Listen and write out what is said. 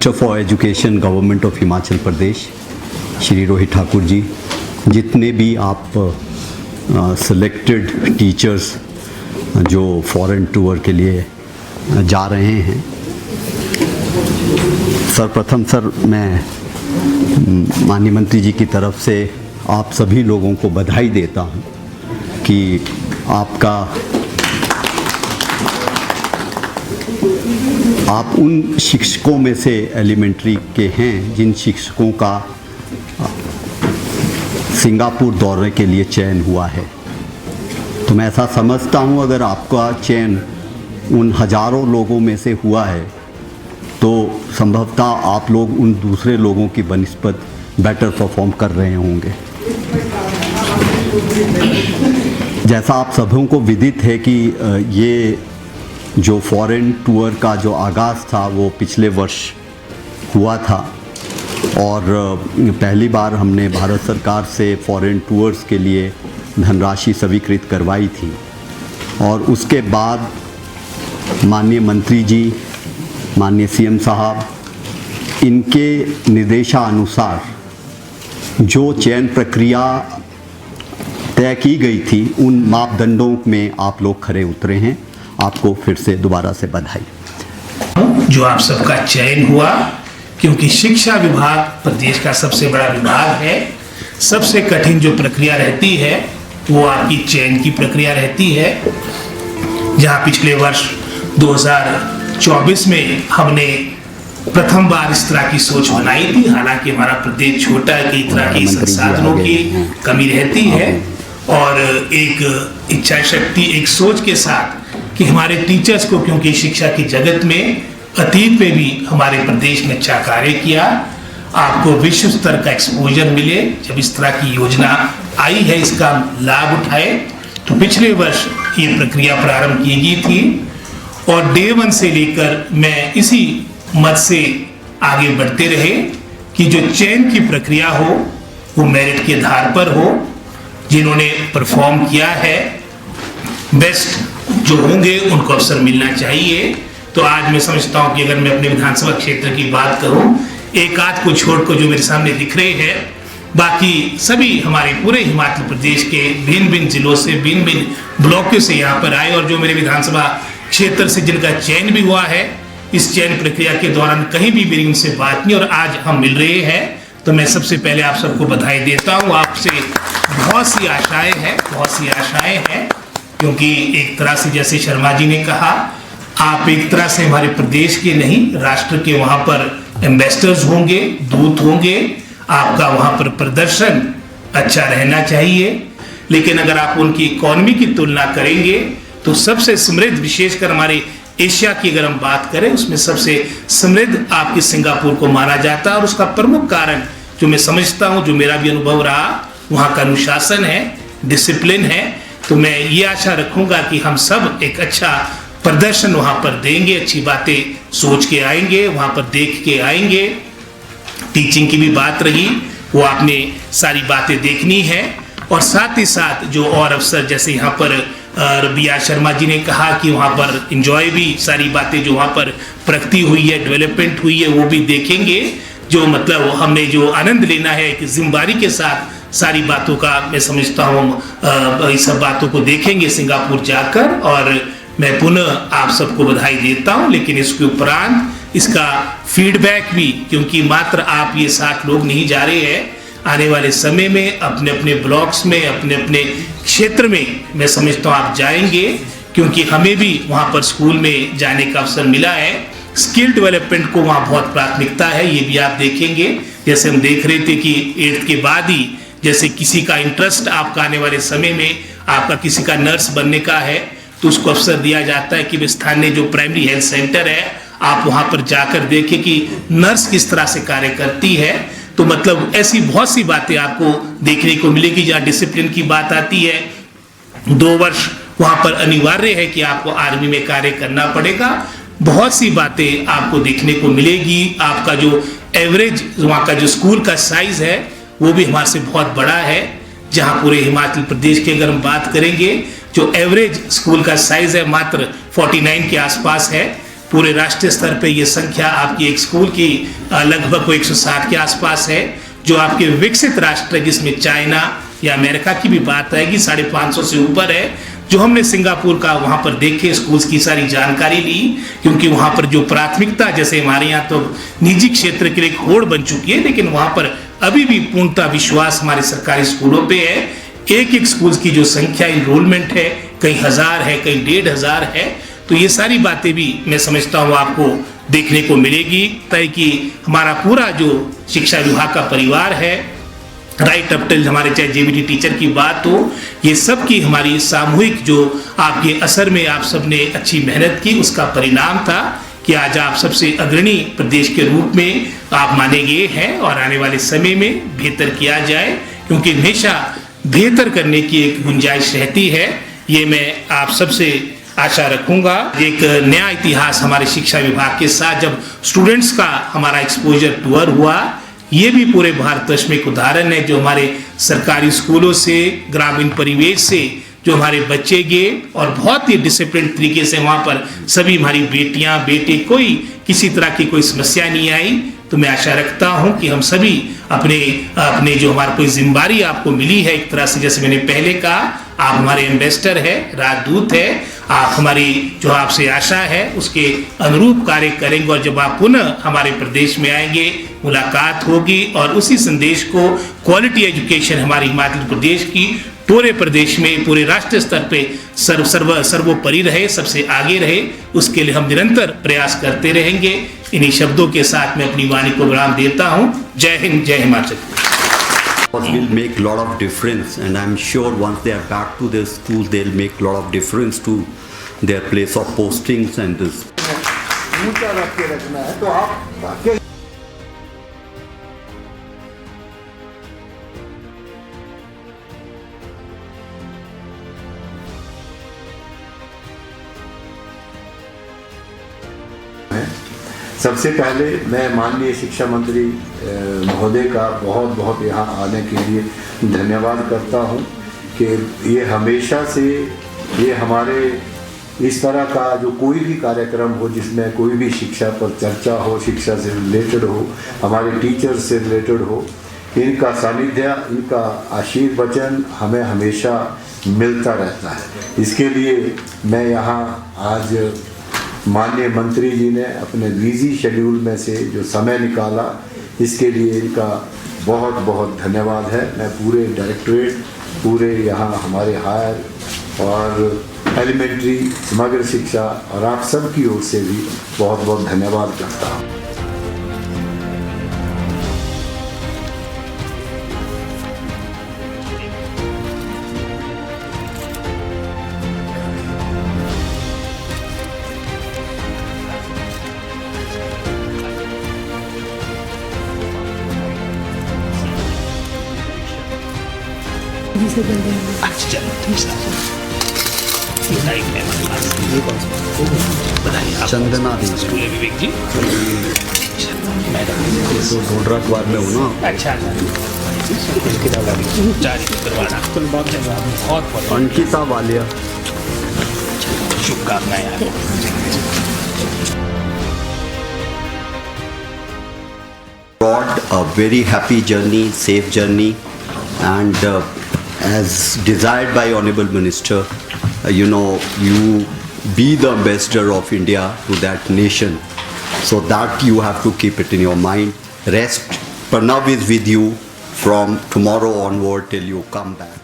Minister for education government of Himachal Pradesh Shri Rohit Thakur ji, जितने भी आप सिलेक्टेड टीचर्स जो फॉरेन टूर के लिए जा रहे हैं, सर्वप्रथम सर मैं माननीय मंत्री जी की तरफ से आप सभी लोगों को बधाई देता हूं कि आप उन शिक्षकों में से एलिमेंट्री के हैं जिन शिक्षकों का सिंगापुर दौरे के लिए चयन हुआ है। तो मैं ऐसा समझता हूं अगर आपका चयन उन हज़ारों लोगों में से हुआ है तो संभवतः आप लोग उन दूसरे लोगों की बनिस्बत बेटर परफॉर्म कर रहे होंगे। जैसा आप सबों को विदित है कि ये जो फॉरेन टूर का जो आगाज़ था वो पिछले वर्ष हुआ था और पहली बार हमने भारत सरकार से फॉरेन टूर्स के लिए धनराशि स्वीकृत करवाई थी और उसके बाद माननीय मंत्री जी, माननीय सीएम साहब, इनके निर्देशानुसार जो चयन प्रक्रिया तय की गई थी उन मापदंडों में आप लोग खरे उतरे हैं। आपको फिर से दोबारा से बधाई। जो आप सबका चयन हुआ, क्योंकि शिक्षा विभाग प्रदेश का सबसे बड़ा विभाग है, सबसे कठिन जो प्रक्रिया रहती है वो आपकी चयन की प्रक्रिया रहती है। जहां पिछले वर्ष 2024 में हमने प्रथम बार इस तरह की सोच बनाई थी, हालांकि हमारा प्रदेश छोटा है, कई तरह की संसाधनों की कमी रहती है और एक इच्छा शक्ति, एक सोच के साथ कि हमारे टीचर्स को, क्योंकि शिक्षा की जगत में अतीत में भी हमारे प्रदेश ने अच्छा कार्य किया, आपको विश्व स्तर का एक्सपोजर मिले। जब इस तरह की योजना आई है, इसका लाभ उठाए, तो पिछले वर्ष ये प्रक्रिया प्रारंभ की गई थी और डे 1 से लेकर मैं इसी मत से आगे बढ़ते रहे कि जो चयन की प्रक्रिया हो वो मेरिट के आधार पर हो। जिन्होंने परफॉर्म किया है, बेस्ट जो होंगे उनको अवसर मिलना चाहिए। तो आज मैं समझता हूं कि अगर मैं अपने विधानसभा क्षेत्र की बात करूं, एक आध को छोड़कर जो मेरे सामने दिख रहे हैं, बाकी सभी हमारे पूरे हिमाचल प्रदेश के भिन्न भिन्न जिलों से, भिन्न भिन्न ब्लॉकों से यहाँ पर आए और जो मेरे विधानसभा क्षेत्र से जिनका चयन भी हुआ है, इस चयन प्रक्रिया के दौरान कहीं भी मेरी उनसे बात नहीं और आज हम मिल रहे हैं। तो मैं सबसे पहले आप सबको बधाई देता हूँ। आपसे बहुत सी आशाएं हैं, क्योंकि एक तरह से जैसे शर्मा जी ने कहा, आप एक तरह से हमारे प्रदेश के नहीं, राष्ट्र के वहाँ पर एम्बेसडर्स होंगे, दूत होंगे। आपका वहाँ पर प्रदर्शन अच्छा रहना चाहिए, लेकिन अगर आप उनकी इकोनॉमी की तुलना करेंगे तो सबसे समृद्ध, विशेषकर हमारे एशिया की अगर हम बात करें, उसमें सबसे समृद्ध आपके सिंगापुर को माना जाता है और उसका प्रमुख कारण जो मैं समझता हूं, जो मेरा भी अनुभव रहा, वहां का अनुशासन है, डिसिप्लिन है। तो मैं ये आशा रखूंगा कि हम सब एक अच्छा प्रदर्शन वहां पर देंगे, अच्छी बातें सोच के आएंगे, वहां पर देख के आएंगे। टीचिंग की भी बात रही, वो आपने सारी बातें देखनी है और साथ ही साथ जो और अफसर, जैसे यहाँ पर रबिया शर्मा जी ने कहा कि वहाँ पर इंजॉय भी, सारी बातें जो वहाँ पर प्रगति हुई है, डेवलपमेंट हुई है, वो भी देखेंगे। जो मतलब हमने जो आनंद लेना है एक जिम्मेदारी के साथ सारी बातों का, मैं समझता हूँ इस सब बातों को देखेंगे सिंगापुर जाकर। और मैं पुनः आप सबको बधाई देता हूँ, लेकिन इसके उपरांत इसका फीडबैक भी, क्योंकि मात्र आप ये 60 लोग नहीं जा रहे हैं, आने वाले समय में अपने अपने ब्लॉक्स में, अपने अपने क्षेत्र में मैं समझता हूँ आप जाएंगे, क्योंकि हमें भी वहाँ पर स्कूल में जाने का अवसर मिला है। स्किल डेवलपमेंट को वहाँ बहुत प्राथमिकता है, ये भी आप देखेंगे। जैसे हम देख रहे थे कि 8th के बाद ही जैसे किसी का इंटरेस्ट आपका आने वाले समय में, आपका किसी का नर्स बनने का है, तो उसको अवसर दिया जाता है कि स्थानीय जो प्राइमरी हेल्थ सेंटर है, आप वहाँ पर जाकर देखें कि नर्स किस तरह से कार्य करती है। तो मतलब ऐसी बहुत सी बातें आपको देखने को मिलेगी। जहाँ डिसिप्लिन की बात आती है, 2 वर्ष वहाँ पर अनिवार्य है कि आपको आर्मी में कार्य करना पड़ेगा। बहुत सी बातें आपको देखने को मिलेगी। आपका जो एवरेज वहाँ का जो स्कूल का साइज है वो भी हमारे से बहुत बड़ा है। जहाँ पूरे हिमाचल प्रदेश की अगर हम बात करेंगे, जो एवरेज स्कूल का साइज है मात्र 49 के आसपास है। पूरे राष्ट्रीय स्तर पे ये संख्या आपकी एक स्कूल की लगभग 160 के आसपास है। जो आपके विकसित राष्ट्र जिसमें चाइना या अमेरिका की भी बात आएगी 550 से ऊपर है। जो हमने सिंगापुर का वहाँ पर देखे स्कूल्स की सारी जानकारी ली, क्योंकि वहाँ पर जो प्राथमिकता, जैसे हमारे यहाँ तो निजी क्षेत्र के लिए एक होड़ बन चुकी है, लेकिन वहाँ पर अभी भी पूर्णतः विश्वास हमारे सरकारी स्कूलों पे है। एक एक स्कूल की जो संख्या इनरोलमेंट है कई हजार है, कई 1500 है। तो ये सारी बातें भी मैं समझता हूँ आपको देखने को मिलेगी, ताकि हमारा पूरा जो शिक्षा विभाग का परिवार है, राइट अप टिल हमारे चाहे जेबीटी टीचर की बात हो, ये सब की हमारी सामूहिक जो आपके असर में आप सबने अच्छी मेहनत की, उसका परिणाम था कि आज आप सबसे अग्रणी प्रदेश के रूप में आप माने गए हैं। और आने वाले समय में बेहतर किया जाए, क्योंकि हमेशा बेहतर करने की एक गुंजाइश रहती है। ये मैं आप सबसे आशा रखूंगा। एक नया इतिहास हमारे शिक्षा विभाग के साथ जब स्टूडेंट्स का हमारा एक्सपोजर टूर हुआ, ये भी पूरे भारतवर्ष में एक उदाहरण है। जो हमारे सरकारी स्कूलों से, ग्रामीण परिवेश से जो हमारे बच्चे गए और बहुत ही डिसिप्लिन तरीके से वहाँ पर सभी हमारी बेटियाँ बेटे, कोई किसी तरह की कोई समस्या नहीं आई। तो मैं आशा रखता हूँ कि हम सभी अपने जो हमारी कोई जिम्मेदारी आपको मिली है, एक तरह से जैसे मैंने पहले कहा, आप हमारे एम्बेसडर है, राजदूत है, आप हमारी जो आपसे आशा है उसके अनुरूप कार्य करेंगे। और जब आप पुनः हमारे प्रदेश में आएंगे, मुलाकात होगी और उसी संदेश को क्वालिटी एजुकेशन हमारी हिमाचल प्रदेश की पूरे प्रदेश में, पूरे राष्ट्रीय स्तर पे सर्वोपरि रहे, सबसे आगे रहे, उसके लिए हम निरंतर प्रयास करते रहेंगे। इन्हीं शब्दों के साथ मैं अपनी वाणी को विराम देता हूँ। जय हिंद, जय Himachal. Will make lot of difference, and I'm sure once they are back to their schools, they'll make lot of difference to their place of postings and this. ऊंचा रख के रखना है तो आप सबसे पहले मैं माननीय शिक्षा मंत्री महोदय का बहुत बहुत यहाँ आने के लिए धन्यवाद करता हूँ कि ये हमेशा से ये हमारे इस तरह का जो कोई भी कार्यक्रम हो जिसमें कोई भी शिक्षा पर चर्चा हो, शिक्षा से रिलेटेड हो, हमारे टीचर से रिलेटेड हो, इनका सानिध्य, इनका आशीर्वचन हमें हमेशा मिलता रहता है। इसके लिए मैं यहाँ आज माननीय मंत्री जी ने अपने बिजी शेड्यूल में से जो समय निकाला, इसके लिए इनका बहुत बहुत धन्यवाद है। मैं पूरे डायरेक्टरेट, पूरे यहाँ हमारे हायर और एलिमेंट्री समग्र शिक्षा और आप सब की ओर से भी बहुत बहुत धन्यवाद करता हूँ। अच्छा, चंदना दी विवेक जी, तो ढोडरा अखबार में हो ना। अच्छा जारी करवाना बहुत बहुत अंकिता वालिया, शुभकामनाएं आपको। brought a very happy journey, safe journey, and as desired by Honorable Minister, you be the ambassador of India to that nation. So that you have to keep it in your mind. Rest, Pranav is with you from tomorrow onward till you come back.